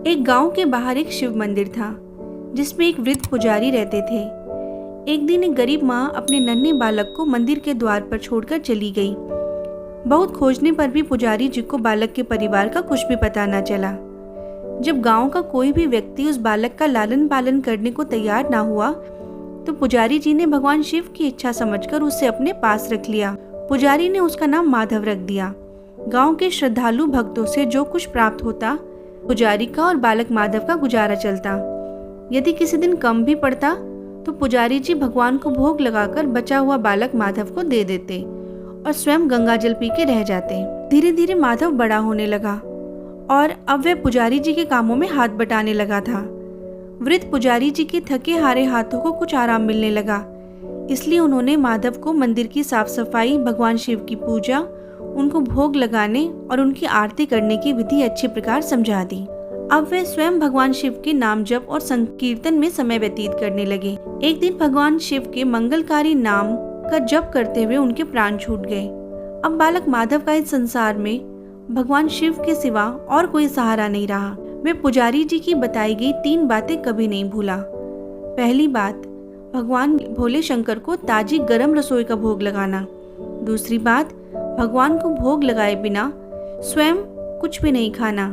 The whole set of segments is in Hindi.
एक गांव के बाहर एक शिव मंदिर था जिसमें एक वृद्ध पुजारी रहते थे। एक दिन एक गरीब माँ अपने नन्हे बालक को मंदिर के द्वार पर छोड़कर चली गई। बहुत खोजने पर भी पुजारी जी को बालक के परिवार का कुछ भी पता न चला। जब गांव का कोई भी व्यक्ति उस बालक का लालन पालन करने को तैयार ना हुआ तो पुजारी जी ने भगवान शिव की इच्छा समझकर उसे अपने पास रख लिया। पुजारी ने उसका नाम माधव रख दिया। गांव के श्रद्धालु भक्तों से जो कुछ प्राप्त होता पुजारी का और बालक माधव का गुजारा चलता। यदि किसी दिन कम भी पड़ता तो पुजारी जी भगवान को भोग लगाकर बचा हुआ बालक माधव को दे देते और स्वयं गंगा जल पी के रह जाते। धीरे धीरे माधव बड़ा होने लगा और अब वह पुजारी जी के कामों में हाथ बटाने लगा था। वृद्ध पुजारी जी के थके हारे हाथों को कुछ आराम मिलने लगा, इसलिए उन्होंने माधव को मंदिर की साफ सफाई, भगवान शिव की पूजा, उनको भोग लगाने और उनकी आरती करने की विधि अच्छी प्रकार समझा दी। अब वे स्वयं भगवान शिव के नाम जप और संकीर्तन में समय व्यतीत करने लगे। एक दिन भगवान शिव के मंगलकारी नाम का जप करते हुए उनके प्राण छूट गए। अब बालक माधव का इस संसार में भगवान शिव के सिवा और कोई सहारा नहीं रहा। वे पुजारी जी की बताई गई 3 बातें कभी नहीं भूला। पहली बात, भगवान भोले शंकर को ताजी गरम रसोई का भोग लगाना। दूसरी बात, भगवान को भोग लगाए बिना स्वयं कुछ भी नहीं खाना।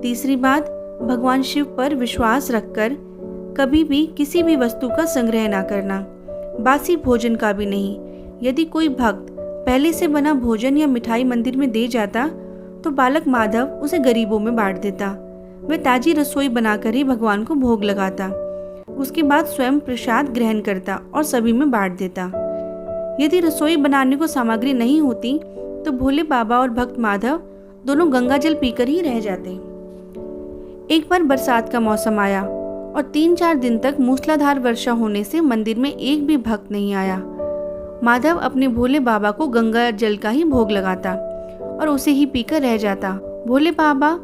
तीसरी बात, भगवान शिव पर विश्वास रखकर कभी भी किसी भी वस्तु का संग्रह ना करना, बासी भोजन का भी नहीं। यदि कोई भक्त पहले से बना भोजन या मिठाई मंदिर में दे जाता तो बालक माधव उसे गरीबों में बांट देता। वह ताजी रसोई बनाकर ही भगवान को भोग लगाता। उसके बाद स्वयं प्रसाद ग्रहण करता और सभी में बांट देता। यदि रसोई बनाने को सामग्री नहीं होती तो भोले बाबा और भक्त माधव दोनों गंगा जल पीकर ही रह जाते। एक बार बरसात का मौसम आया और 3-4 दिन तक मूसलाधार वर्षा होने से मंदिर में एक भी भक्त नहीं आया। माधव अपने भोले बाबा को गंगा जल का ही भोग लगाता और उसे ही पीकर रह जाता। भोले बाबा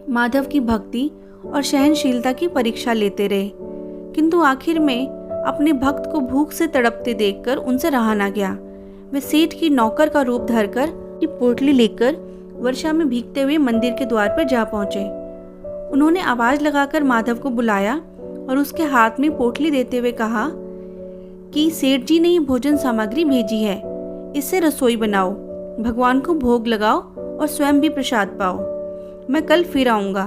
माधव की भक्ति और सहनशीलता की परीक्षा लेते रहे, किंतु आखिर में अपने भक्त को भूख से तड़पते देखकर उनसे रहा ना गया। वे सेठ की नौकर का रूप धरकर की पोटली लेकर वर्षा में भीगते हुए मंदिर के द्वार पर जा पहुंचे। उन्होंने आवाज लगाकर माधव को बुलाया और उसके हाथ में पोटली देते हुए कहा कि सेठ जी ने ये भोजन सामग्री भेजी है, इससे रसोई बनाओ, भगवान को भोग लगाओ और स्वयं भी प्रसाद पाओ। मैं कल फिर आऊंगा।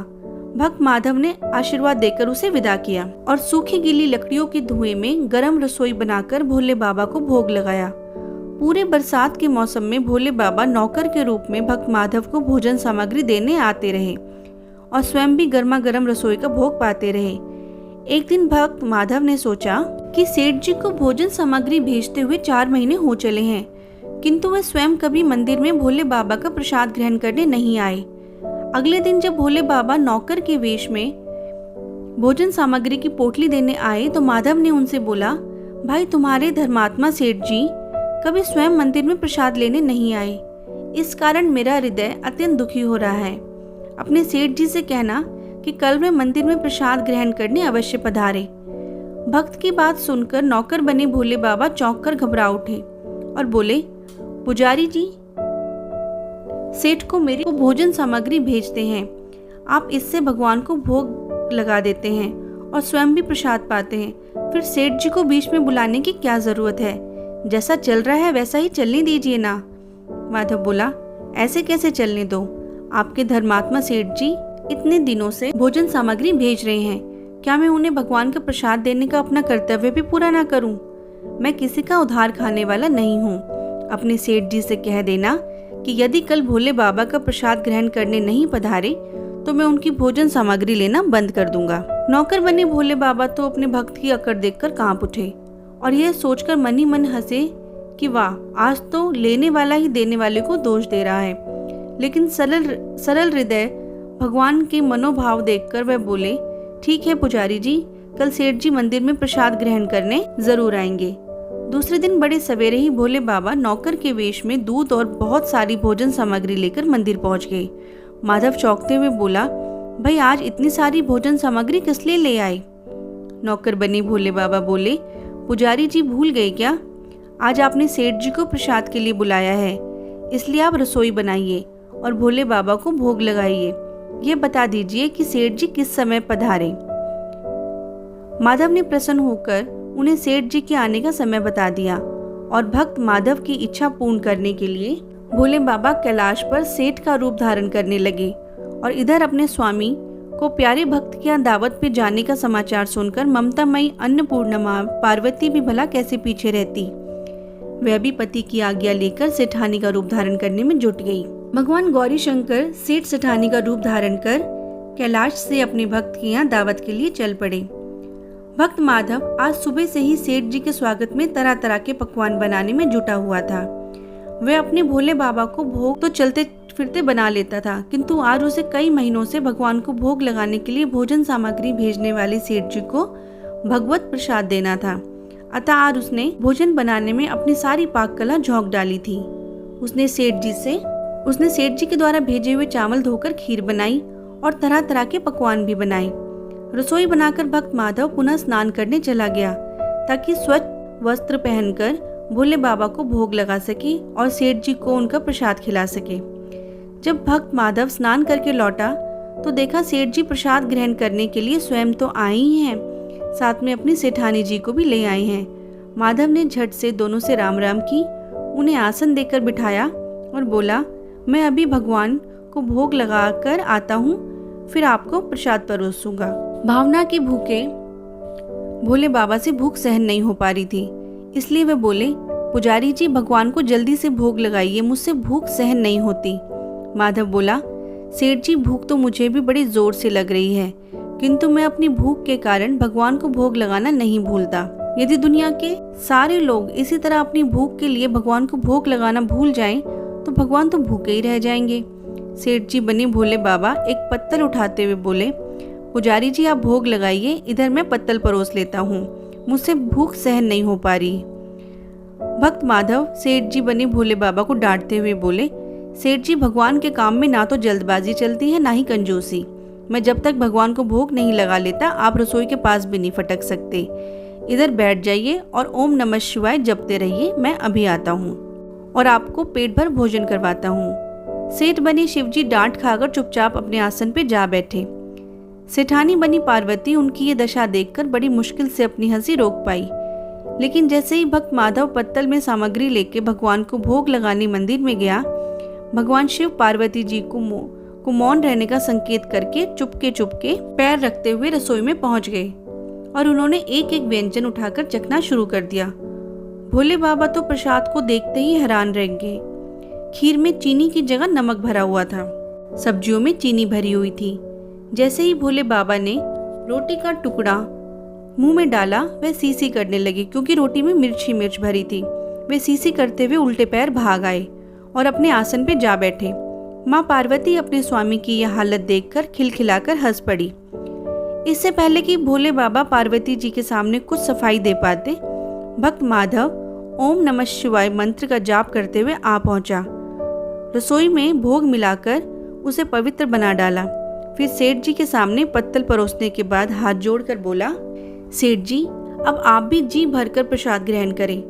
भक्त माधव ने आशीर्वाद देकर उसे विदा किया और सूखी गीली लकड़ियों के धुएं में गरम रसोई बनाकर भोले बाबा को भोग लगाया। पूरे बरसात के मौसम में भोले बाबा नौकर के रूप में भक्त माधव को भोजन सामग्री देने आते रहे और स्वयं भी गर्मा गर्म रसोई का भोग पाते रहे। एक दिन भक्त माधव ने सोचा कि सेठ जी को भोजन सामग्री भेजते हुए 4 महीने हो चले हैं, किंतु वे स्वयं कभी मंदिर में भोले बाबा का प्रसाद ग्रहण करने नहीं आए। अगले दिन जब भोले बाबा नौकर के वेश में भोजन सामग्री की पोटली देने आए तो माधव ने उनसे बोला, भाई तुम्हारे धर्मात्मा सेठ जी कभी स्वयं मंदिर में प्रसाद लेने नहीं आए, इस कारण मेरा हृदय अत्यंत दुखी हो रहा है। अपने सेठ जी से कहना कि कल वे मंदिर में प्रसाद ग्रहण करने अवश्य पधारे। भक्त की बात सुनकर नौकर बने भोले बाबा चौंक कर घबरा उठे और बोले, पुजारी जी, सेठ को मेरे को भोजन सामग्री भेजते हैं, आप इससे भगवान को भोग लगा देते हैं और स्वयं भी प्रसाद पाते हैं, फिर सेठ जी को बीच में बुलाने की क्या जरूरत है? जैसा चल रहा है वैसा ही चलने दीजिए ना। माधव बोला, ऐसे कैसे चलने दो? आपके धर्मात्मा सेठ जी इतने दिनों से भोजन सामग्री भेज रहे हैं, क्या मैं उन्हें भगवान का प्रसाद देने का अपना कर्तव्य भी पूरा ना करूं? मैं किसी का उधार खाने वाला नहीं हूं। अपने सेठ जी से कह देना कि यदि कल भोले बाबा का प्रसाद ग्रहण करने नहीं पधारे तो मैं उनकी भोजन सामग्री लेना बंद कर दूंगा। नौकर बने भोले बाबा तो अपने भक्त की अकड़ देखकर कांप उठे और यह सोचकर मन ही मन हंसे कि वाह, आज तो लेने वाला ही देने वाले को दोष दे रहा है। लेकिन सरल हृदय भगवान के मनोभाव देखकर वह बोले, ठीक है पुजारी जी, कल सेठ जी मंदिर में प्रसाद ग्रहण करने जरूर आएंगे। दूसरे दिन बड़े सवेरे ही भोले बाबा नौकर के वेश में दूध और बहुत सारी भोजन सामग्री लेकर मंदिर पहुंच गए। माधव चौंकते हुए बोला, भाई आज इतनी सारी भोजन सामग्री किस लिए ले आए? नौकर बने भोले बाबा बोले, पुजारी जी भूल गए क्या? आज आपने सेठ जी को प्रसाद के लिए बुलाया है, इसलिए आप रसोई बनाइए और भोले बाबा को भोग लगाइए। यह बता दीजिए कि सेठ जी किस समय पधारे। माधव ने प्रसन्न होकर उन्हें सेठ जी के आने का समय बता दिया और भक्त माधव की इच्छा पूर्ण करने के लिए भोले बाबा कैलाश पर सेठ का रूप धारण करने लगे। और इधर अपने स्वामी को प्यारे भक्त के यहाँ दावत पे जाने का समाचार सुनकर ममतामयी अन्नपूर्णा पार्वती भी भला कैसे पीछे रहती। वह भी पति की आज्ञा लेकर सेठानी का रूप धारण करने में जुट गई। भगवान गौरी शंकर सेठ सेठानी का रूप धारण कर कैलाश से अपने भक्त के यहाँ दावत के लिए चल पड़े। भक्त माधव आज सुबह से ही सेठ जी के स्वागत में तरह तरह के पकवान बनाने में जुटा हुआ था। वह अपने भोले बाबा को भोग तो चलते फिरते बना लेता था, किंतु आज उसे कई महीनों से भगवान को भोग लगाने के लिए भोजन सामग्री भेजने वाले सेठ जी को भगवत प्रसाद देना था। अतः आज उसने भोजन बनाने में अपनी सारी पाक कला झोंक डाली थी। उसने सेठ जी के द्वारा भेजे हुए चावल धोकर खीर बनाई और तरह तरह के पकवान भी बनाए। रसोई बनाकर भक्त माधव पुनः स्नान करने चला गया ताकि स्वच्छ वस्त्र पहनकर भोले बाबा को भोग लगा सके और सेठ जी को उनका प्रसाद खिला सके। जब भक्त माधव स्नान करके लौटा तो देखा सेठ जी प्रसाद ग्रहण करने के लिए स्वयं तो आए ही हैं, साथ में अपनी सेठानी जी को भी ले आए हैं। माधव ने झट से दोनों से राम राम की, उन्हें आसन देकर बिठाया और बोला, मैं अभी भगवान को भोग लगा कर आता हूँ, फिर आपको प्रसाद परोसूंगा। भावना के भूखे भोले बाबा से भूख सहन नहीं हो पा रही थी, इसलिए वे बोले, पुजारी जी भगवान को जल्दी से भोग लगाइए, मुझसे भूख सहन नहीं होती। माधव बोला, सेठ जी भूख तो मुझे भी बड़ी जोर से लग रही है, किंतु मैं अपनी भूख के कारण भगवान को भोग लगाना नहीं भूलता। यदि दुनिया के सारे लोग इसी तरह अपनी भूख के लिए भगवान को भोग लगाना भूल जाएं, तो भगवान तो भूखे ही रह जाएंगे। सेठ जी बने भोले बाबा एक पत्तल उठाते हुए बोले, पुजारी जी आप भोग लगाइए, इधर मैं पत्तल परोस लेता हूँ, मुझसे भूख सहन नहीं हो पा रही। भक्त माधव सेठ जी बने भोले बाबा को डांटते हुए बोले, सेठ जी भगवान के काम में ना तो जल्दबाजी चलती है ना ही कंजूसी। मैं जब तक भगवान को भोग नहीं लगा लेता आप रसोई के पास भी नहीं फटक सकते। इधर बैठ जाइए और ओम नमः शिवाय जपते रहिए, मैं अभी आता हूँ और आपको पेट भर भोजन करवाता हूँ। सेठ बने शिवजी डांट खाकर चुपचाप अपने आसन पे जा बैठे। सेठानी बनी पार्वती उनकी ये दशा देखकर बड़ी मुश्किल से अपनी हंसी रोक पाई, लेकिन जैसे ही भक्त माधव पत्तल में सामग्री लेके भगवान को भोग लगाने मंदिर में गया, भगवान शिव पार्वती जी को मौन रहने का संकेत करके चुपके पैर रखते हुए रसोई में पहुंच गए और उन्होंने एक एक व्यंजन उठाकर चखना शुरू कर दिया। भोले बाबा तो प्रसाद को देखते ही हैरान रह गए। खीर में चीनी की जगह नमक भरा हुआ था, सब्जियों में चीनी भरी हुई थी। जैसे ही भोले बाबा ने रोटी का टुकड़ा मुंह में डाला, वह सीसी करने लगे, क्योंकि रोटी में मिर्च ही मिर्च भरी थी। वे सीसी करते हुए उल्टे पैर भाग आए और अपने आसन पे जा बैठे। माँ पार्वती अपने स्वामी की यह हालत देखकर खिलखिलाकर हंस पड़ी। इससे पहले कि भोले बाबा पार्वती जी के सामने कुछ सफाई दे पाते, भक्त माधव ओम नमः शिवाय मंत्र का जाप करते हुए आ पहुंचा। रसोई में भोग मिलाकर उसे पवित्र बना डाला। फिर सेठ जी के सामने पत्तल परोसने के बाद हाथ जोड़कर बोला, सेठ जी अब आप भी जी भरकर प्रसाद ग्रहण करें।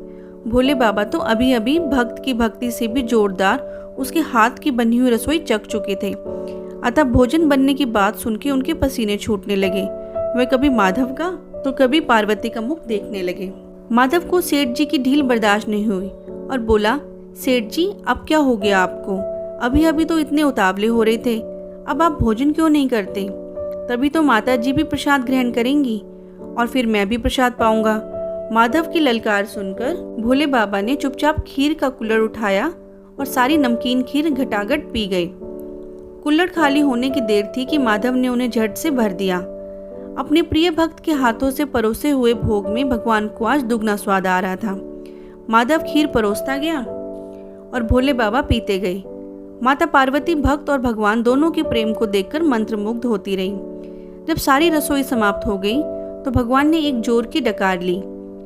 भोले बाबा तो अभी अभी भक्त की भक्ति से भी जोरदार उसके हाथ की बनी हुई रसोई चख चुके थे, अतः भोजन बनने की बात सुन के उनके पसीने छूटने लगे। वे कभी माधव का तो कभी पार्वती का मुख देखने लगे। माधव को सेठ जी की ढील बर्दाश्त नहीं हुई और बोला, सेठ जी अब क्या हो गया आपको? अभी अभी तो इतने उतावले हो रहे थे, अब आप भोजन क्यों नहीं करते? तभी तो माता जी भी प्रसाद ग्रहण करेंगी और फिर मैं भी प्रसाद पाऊंगा। माधव की ललकार सुनकर भोले बाबा ने चुपचाप खीर का कुल्हड़ उठाया और सारी नमकीन खीर घटाघट पी गए। कुल्हड़ खाली होने की देर थी कि माधव ने उन्हें झट से भर दिया। अपने प्रिय भक्त के हाथों से परोसे हुए भोग में भगवान को आज दुगना स्वाद आ रहा था। माधव खीर परोसता गया और भोले बाबा पीते गए। माता पार्वती भक्त और भगवान दोनों के प्रेम को देखकर मंत्रमुग्ध होती रही। जब सारी रसोई समाप्त हो गई तो भगवान ने एक जोर की डकार ली।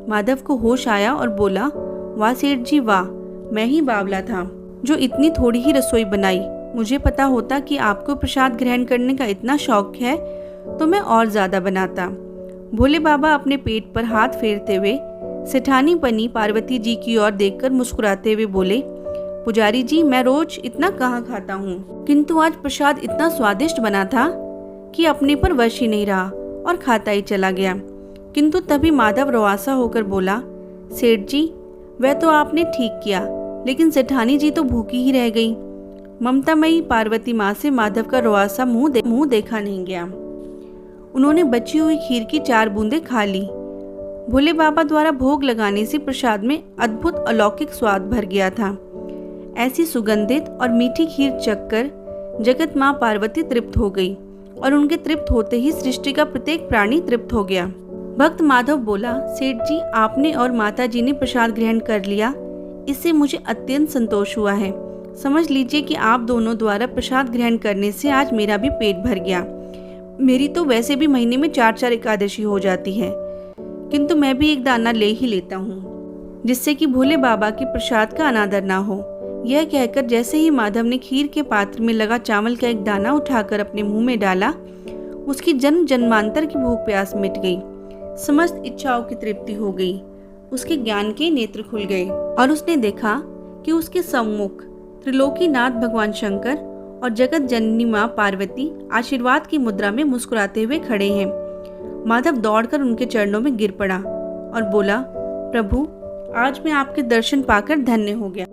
माधव को होश आया और बोला, वाह सेठ जी वाह, मैं ही बावला था जो इतनी थोड़ी ही रसोई बनाई। मुझे पता होता कि आपको प्रसाद ग्रहण करने का इतना शौक है तो मैं और ज्यादा बनाता। भोले बाबा अपने पेट पर हाथ फेरते हुए सेठानी बनी पार्वती जी की ओर देखकर मुस्कुराते हुए बोले, पुजारी जी, मैं रोज इतना कहाँ खाता हूँ, किंतु आज प्रसाद इतना स्वादिष्ट बना था कि अपने पर वश ही नहीं रहा और खाता ही चला गया। किंतु तभी माधव रोआसा होकर बोला, सेठ जी, वह तो आपने ठीक किया, लेकिन सेठानी जी तो भूखी ही रह गई। ममतामयी पार्वती माँ से माधव का रोआसा मुंह देखा नहीं गया। उन्होंने बची हुई खीर की 4 बूंदें खा ली। भोले बाबा द्वारा भोग लगाने से प्रसाद में अद्भुत अलौकिक स्वाद भर गया था। ऐसी सुगंधित और मीठी खीर चखकर जगत माँ पार्वती तृप्त हो गई और उनके तृप्त होते ही सृष्टि का प्रत्येक प्राणी तृप्त हो गया। भक्त माधव बोला, सेठ जी, आपने और माता जी ने प्रसाद ग्रहण कर लिया, इससे मुझे अत्यंत संतोष हुआ है। समझ लीजिए कि आप दोनों द्वारा प्रसाद ग्रहण करने से आज मेरा भी पेट भर गया। मेरी तो वैसे भी महीने में 4-4 एकादशी हो जाती है, किंतु मैं भी एक दाना ले ही लेता हूँ, जिससे कि भोले बाबा के प्रसाद का अनादर ना हो। यह कहकर जैसे ही माधव ने खीर के पात्र में लगा चावल का एक दाना उठाकर अपने मुंह में डाला, उसकी जन्म जन्मांतर की भूख प्यास मिट गई, समस्त इच्छाओं की तृप्ति हो गई। उसके ज्ञान के नेत्र खुल गए और उसने देखा कि उसके सम्मुख त्रिलोकीनाथ भगवान शंकर और जगत जननी माँ पार्वती आशीर्वाद की मुद्रा में मुस्कुराते हुए खड़े हैं। माधव दौड़कर उनके चरणों में गिर पड़ा और बोला, प्रभु, आज मैं आपके दर्शन पाकर धन्य हो गया।